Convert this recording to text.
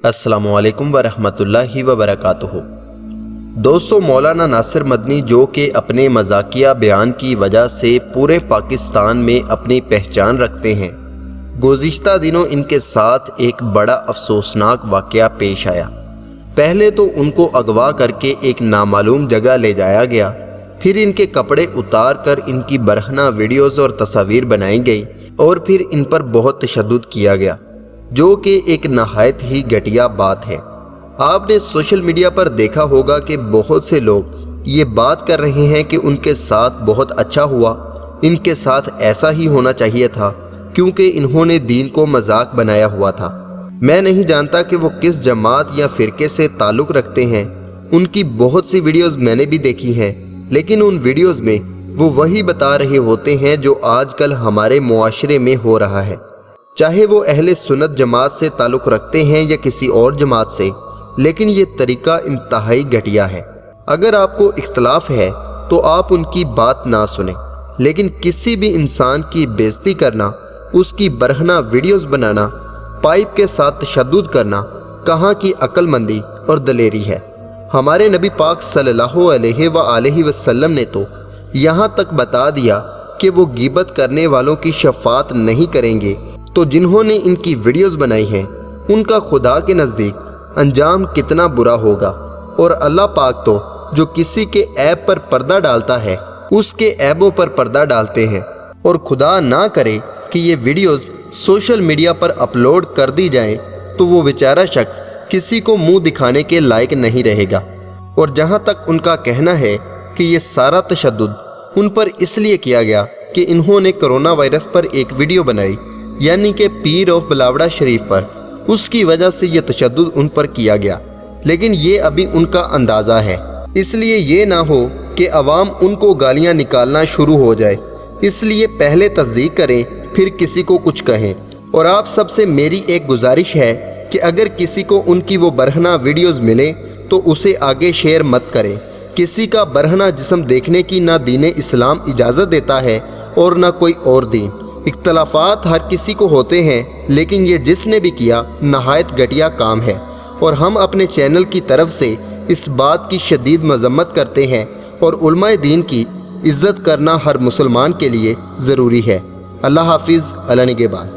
السلام علیکم ورحمۃ اللہ وبرکاتہ۔ دوستو، مولانا ناصر مدنی جو کہ اپنے مذاقیہ بیان کی وجہ سے پورے پاکستان میں اپنی پہچان رکھتے ہیں، گزشتہ دنوں ان کے ساتھ ایک بڑا افسوسناک واقعہ پیش آیا۔ پہلے تو ان کو اغوا کر کے ایک نامعلوم جگہ لے جایا گیا، پھر ان کے کپڑے اتار کر ان کی برہنہ ویڈیوز اور تصاویر بنائی گئیں اور پھر ان پر بہت تشدد کیا گیا، جو کہ ایک نہایت ہی گھٹیا بات ہے۔ آپ نے سوشل میڈیا پر دیکھا ہوگا کہ بہت سے لوگ یہ بات کر رہے ہیں کہ ان کے ساتھ بہت اچھا ہوا، ان کے ساتھ ایسا ہی ہونا چاہیے تھا کیونکہ انہوں نے دین کو مذاق بنایا ہوا تھا۔ میں نہیں جانتا کہ وہ کس جماعت یا فرقے سے تعلق رکھتے ہیں، ان کی بہت سی ویڈیوز میں نے بھی دیکھی ہیں، لیکن ان ویڈیوز میں وہ وہی بتا رہے ہوتے ہیں جو آج کل ہمارے معاشرے میں ہو رہا ہے، چاہے وہ اہل سنت جماعت سے تعلق رکھتے ہیں یا کسی اور جماعت سے، لیکن یہ طریقہ انتہائی گھٹیا ہے۔ اگر آپ کو اختلاف ہے تو آپ ان کی بات نہ سنیں، لیکن کسی بھی انسان کی بے عزتی کرنا، اس کی برہنہ ویڈیوز بنانا، پائپ کے ساتھ تشدد کرنا کہاں کی عقل مندی اور دلیری ہے؟ ہمارے نبی پاک صلی اللہ علیہ وآلہ وسلم نے تو یہاں تک بتا دیا کہ وہ غیبت کرنے والوں کی شفاعت نہیں کریں گے، تو جنہوں نے ان کی ویڈیوز بنائی ہیں ان کا خدا کے نزدیک انجام کتنا برا ہوگا۔ اور اللہ پاک تو جو کسی کے عیب پر پردہ ڈالتا ہے اس کے عیبوں پر پردہ ڈالتے ہیں، اور خدا نہ کرے کہ یہ ویڈیوز سوشل میڈیا پر اپلوڈ کر دی جائیں تو وہ بیچارہ شخص کسی کو منہ دکھانے کے لائق نہیں رہے گا۔ اور جہاں تک ان کا کہنا ہے کہ یہ سارا تشدد ان پر اس لیے کیا گیا کہ انہوں نے کرونا وائرس پر ایک ویڈیو بنائی، یعنی کہ پیر آف بلاوڑا شریف پر، اس کی وجہ سے یہ تشدد ان پر کیا گیا، لیکن یہ ابھی ان کا اندازہ ہے، اس لیے یہ نہ ہو کہ عوام ان کو گالیاں نکالنا شروع ہو جائے۔ اس لیے پہلے تصدیق کریں پھر کسی کو کچھ کہیں۔ اور آپ سب سے میری ایک گزارش ہے کہ اگر کسی کو ان کی وہ برہنہ ویڈیوز ملیں تو اسے آگے شیئر مت کریں۔ کسی کا برہنہ جسم دیکھنے کی نہ دین اسلام اجازت دیتا ہے اور نہ کوئی اور دین۔ اختلافات ہر کسی کو ہوتے ہیں، لیکن یہ جس نے بھی کیا نہایت گھٹیا کام ہے، اور ہم اپنے چینل کی طرف سے اس بات کی شدید مذمت کرتے ہیں، اور علماء دین کی عزت کرنا ہر مسلمان کے لیے ضروری ہے۔ اللہ حافظ، اللہ نگہبان۔